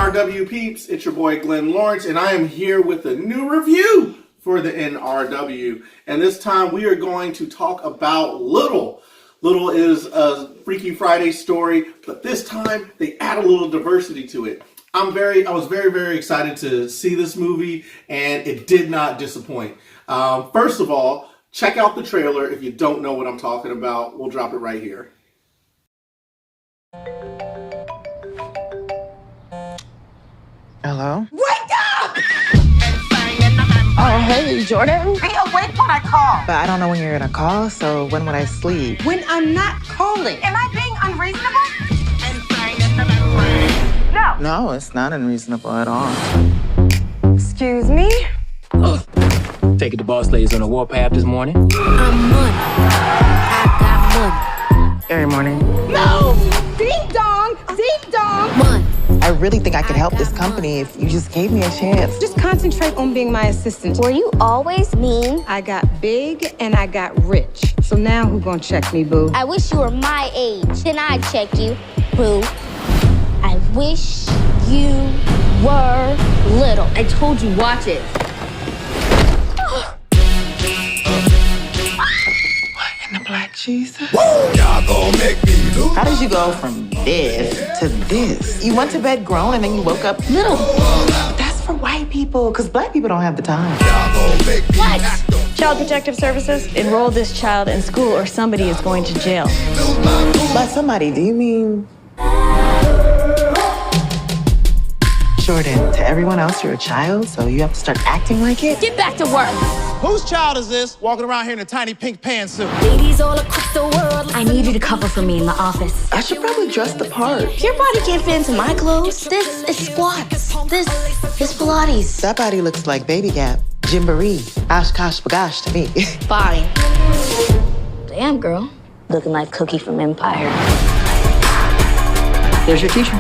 NRW peeps, it's your boy Glenn Lawrence, and I am here with a new review for the NRW. And this time we are going to talk about Little. Little is a Freaky Friday story, but this time they add a little diversity to it. I was very excited to see this movie, and it did not disappoint. First of all, check out the trailer if you don't know what I'm talking about. We'll drop it right here. Hello? Wake up! Oh, hey, Jordan. Be awake when I call. But I don't know when you're gonna call, so when would I sleep? When I'm not calling. Am I being unreasonable? No. No, it's not unreasonable at all. Excuse me? Taking the boss ladies on a warpath this morning. I'm money. I got money. Every morning. No! Ding dong! Ding dong! Money. I really think I could help this company if you just gave me a chance. Just concentrate on being my assistant. Were you always mean? I got big and I got rich. So now who gonna check me, boo? I wish you were my age. Then I'd check you, boo. I wish you were little. I told you, watch it. What in the black Jesus? Y'all gon' make me lose. How did you go from this to this? You went to bed grown and then you woke up little. That's for white people, because black people don't have the time. Y'all gon' make me What? act on Child Protective Services, enroll this child in school or somebody is going to jail. By somebody, do you mean Jordan? To everyone else, you're a child, so you have to start acting like it? Get back to work. Whose child is this walking around here in a tiny pink pantsuit? Ladies all across the world. I need you to cover for me in the office. I should probably dress the part. Your body can't fit into my clothes. This is squats. This is Pilates. That body looks like Baby Gap, Gymboree, Oshkosh Bagosh to me. Fine. Damn, girl. Looking like Cookie from Empire. There's your teacher.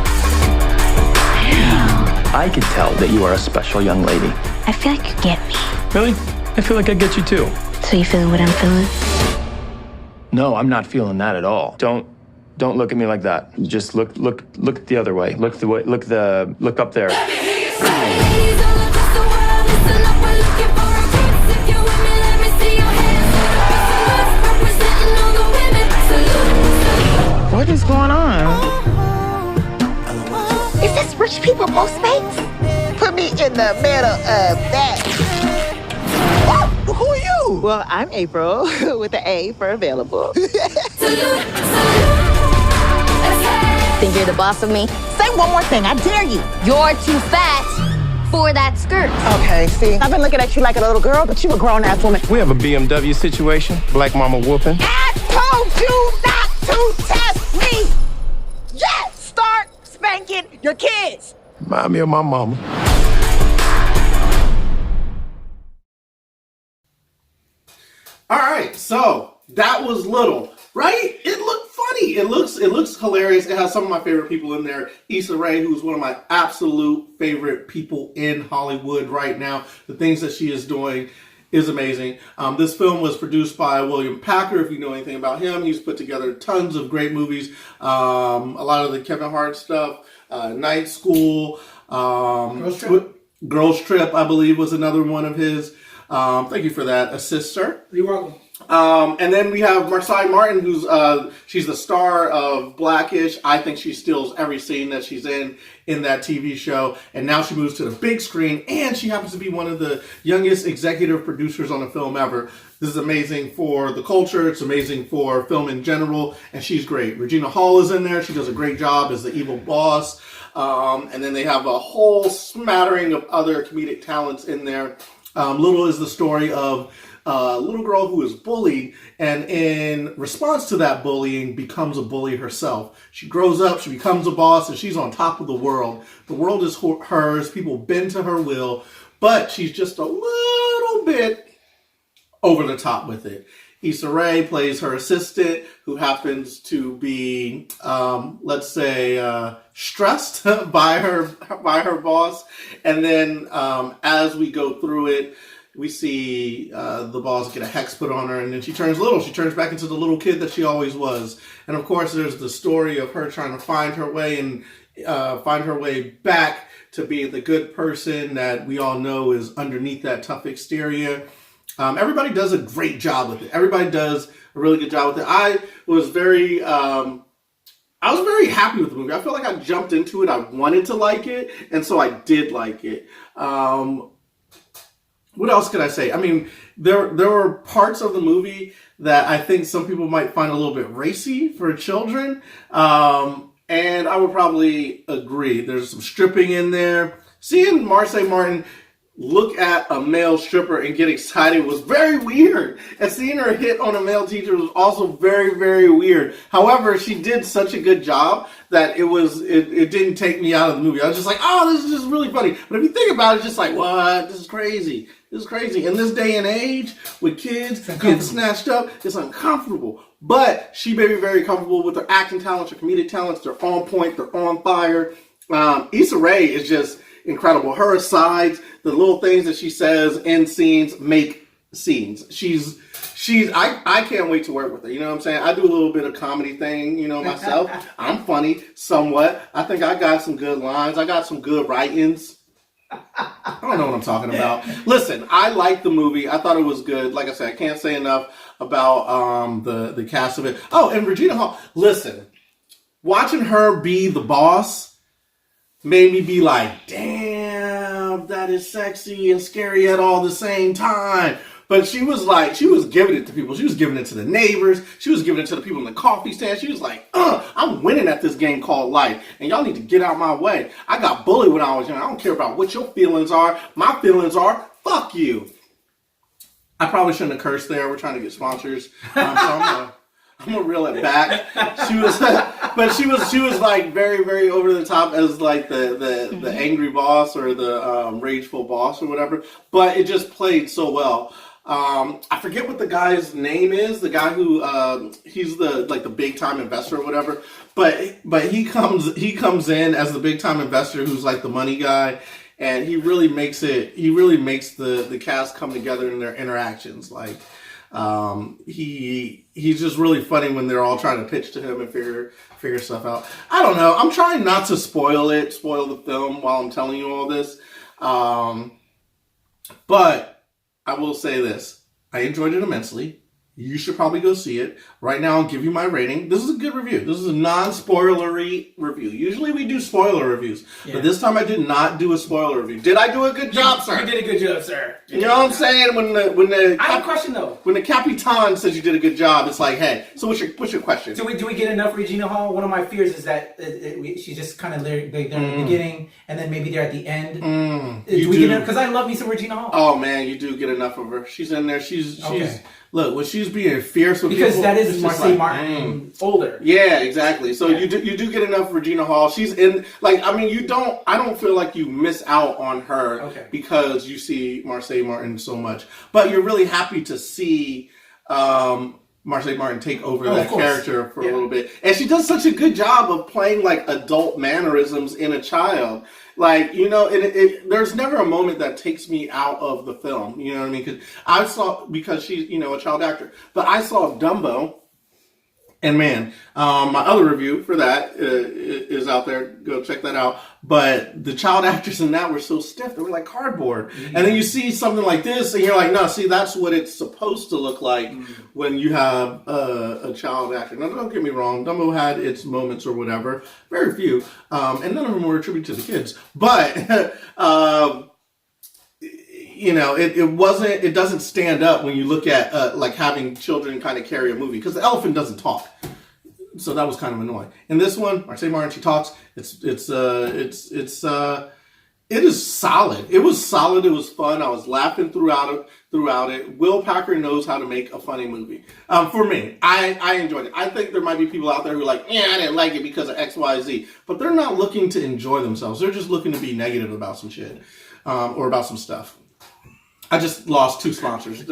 I can tell that you are a special young lady. I feel like you get me. Really? I feel like I get you too. So you feeling what I'm feeling? No, I'm not feeling that at all. Don't look at me like that. Just look the other way. Look up there. What is going on? Is this rich people Postmates? Put me in the middle of that. Who are you? Well, I'm April with the A for available. Think you're the boss of me? Say one more thing, I dare you. You're too fat for that skirt. Okay, see, I've been looking at you like a little girl, but you a grown-ass woman. We have a BMW situation. Black mama whooping. I told you not to test me. Yes, start spanking your kids. Remind me of my mama. All right, so that was Little, right? It looked funny. It looks hilarious. It has some of my favorite people in there. Issa Rae, who's one of my absolute favorite people in Hollywood right now. The things that she is doing is amazing. This film was produced by William Packer. If you know anything about him, he's put together tons of great movies. A lot of the Kevin Hart stuff, Night School, Girls Trip, I believe, was another one of his. Thank you for that assist, sir. You're welcome. And then we have Marsai Martin, who's she's the star of Blackish. I think she steals every scene that she's in that TV show. And now she moves to the big screen, and she happens to be one of the youngest executive producers on a film ever. This is amazing for the culture. It's amazing for film in general, and she's great. Regina Hall is in there. She does a great job as the evil boss. And then they have a whole smattering of other comedic talents in there. Little is the story of a little girl who is bullied, and in response to that bullying becomes a bully herself. She grows up, she becomes a boss, and she's on top of the world. The world is hers, people bend to her will, but she's just a little bit over the top with it. Issa Rae plays her assistant, who happens to be, let's say, stressed by her boss. And then as we go through it, we see the boss get a hex put on her, and then she turns little. She turns back into the little kid that she always was. And of course, there's the story of her trying to find her way find her way back to being the good person that we all know is underneath that tough exterior. Everybody does a great job with it. Everybody does a really good job with it. I was very happy with the movie. I feel like I jumped into it. I wanted to like it, and so I did like it. What else could I say? I mean, there were parts of the movie that I think some people might find a little bit racy for children, and I would probably agree. There's some stripping in there. Seeing Marsai Martin look at a male stripper and get excited was very weird. And seeing her hit on a male teacher was also very, very weird. However, she did such a good job that it didn't take me out of the movie. I was just like, oh, this is just really funny. But if you think about it, it's just like, what? This is crazy. This is crazy. In this day and age, with kids getting snatched up, it's uncomfortable. But she may be very comfortable with her acting talents, her comedic talents. They're on point. They're on fire. Issa Rae is just incredible. Her asides, the little things that she says in scenes make scenes. I can't wait to work with her. You know what I'm saying? I do a little bit of comedy thing, myself. I'm funny somewhat. I think I got some good lines. I got some good write-ins. I don't know what I'm talking about. Listen, I liked the movie. I thought it was good. Like I said, I can't say enough about the cast of it. Oh, and Regina Hall. Listen, watching her be the boss made me be like, damn, that is sexy and scary at all the same time. But she was giving it to people. She was giving it to the neighbors. She was giving it to the people in the coffee stand. She was like, I'm winning at this game called life. And y'all need to get out my way. I got bullied when I was young. I don't care about what your feelings are. My feelings are, fuck you. I probably shouldn't have cursed there. We're trying to get sponsors. So I'm gonna reel it back. She was like very, very over the top as like the angry boss or the rageful boss or whatever. But it just played so well. I forget what the guy's name is. The guy who he's the big time investor or whatever. But he comes in as the big time investor who's like the money guy, and he really makes the cast come together in their interactions. Like he's just really funny when they're all trying to pitch to him and figure stuff out. I don't know. I'm trying not to spoil the film while I'm telling you all this. But I will say this. I enjoyed it immensely. You should probably go see it. Right now, I'll give you my rating. This is a good review. This is a non-spoilery review. Usually we do spoiler reviews. Yeah. But this time I did not do a spoiler review. Did I do a good job, sir? You did a good job, sir. You know what I'm saying? I have a question, though. When the Capitan says you did a good job, it's like, hey, so what's your question? Do we get enough Regina Hall? One of my fears is that she's just kind of there in the beginning, and then maybe there at the end. Do we get enough? Because I love me some Regina Hall. Oh, man, you do get enough of her. She's in there. She's look, when she's being fierce with because people, that is Marsai Martin older. Yeah, exactly. So you do get enough Regina Hall. She's in I don't feel like you miss out on her because you see Marsai Martin so much. But you're really happy to see Marsai Martin take over that character for a little bit. And she does such a good job of playing like adult mannerisms in a child. Like, there's never a moment that takes me out of the film. You know what I mean? Because she's, a child actor. But I saw Dumbo, and man, my other review for that is out there. Go check that out. But the child actors in that were so stiff. They were like cardboard. Mm-hmm. And then you see something like this, and you're like, no, see, that's what it's supposed to look like when you have a child actor. Now, don't get me wrong. Dumbo had its moments or whatever. Very few. And none of them were attributed to the kids. But, it doesn't stand up when you look at, like, having children kind of carry a movie. Because the elephant doesn't talk. So that was kind of annoying. In this one, Marsai Martin, she talks. It is solid. It was solid. It was fun. I was laughing throughout it. Will Packer knows how to make a funny movie. For me, I enjoyed it. I think there might be people out there who are like, I didn't like it because of X, Y, Z. But they're not looking to enjoy themselves. They're just looking to be negative about some shit or about some stuff. I just lost 2 sponsors.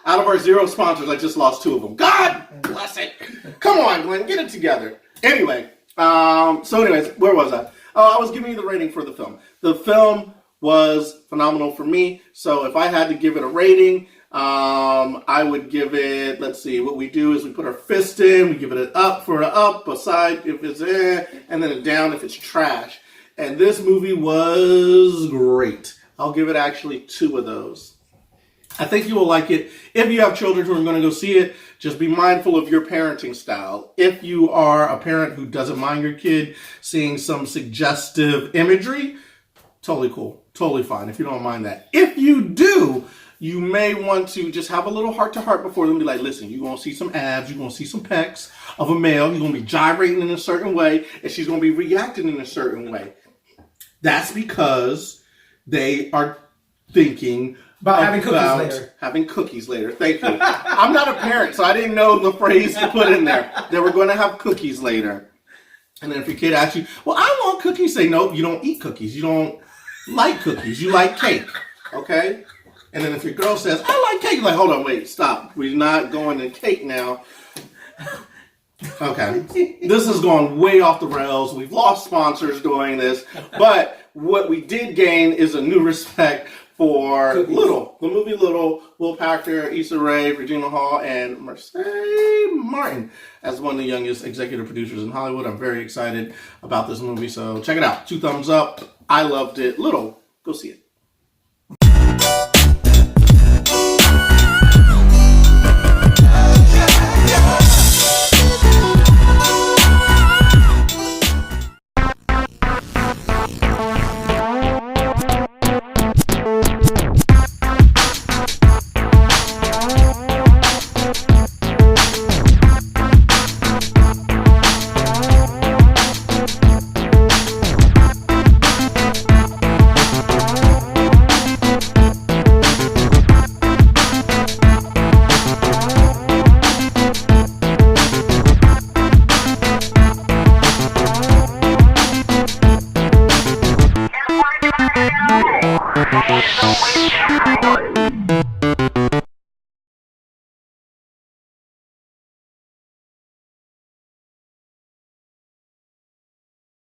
Out of our 0 sponsors, I just lost 2 of them. God bless it. Come on, Glenn, get it together. Anyway, where was I? Oh, I was giving you the rating for the film. The film was phenomenal for me. So if I had to give it a rating, I would give it, let's see, what we do is we put our fist in, we give it an up for an up, a side if it's and then a down if it's trash. And this movie was great. I'll give it actually 2 of those. I think you will like it. If you have children who are going to go see it, just be mindful of your parenting style. If you are a parent who doesn't mind your kid seeing some suggestive imagery, totally cool. Totally fine if you don't mind that. If you do, you may want to just have a little heart-to-heart before them. Be like, listen, you're going to see some abs. You're going to see some pecs of a male. You're going to be gyrating in a certain way, and she's going to be reacting in a certain way. That's because they are thinking about having cookies later. Having cookies later. Thank you. I'm not a parent, so I didn't know the phrase to put in there. They were going to have cookies later. And then if your kid asks you, well, I want cookies, say, no, you don't eat cookies. You don't like cookies. You like cake. Okay? And then if your girl says, I like cake, you're like, hold on, wait, stop. We're not going to cake now. Okay. This has gone way off the rails. We've lost sponsors doing this. But what we did gain is a new respect for Little. The movie Little, Will Packer, Issa Rae, Regina Hall, and Marsai Martin as one of the youngest executive producers in Hollywood. I'm very excited about this movie, so check it out. 2 thumbs up. I loved it. Little, go see it. Don't wait.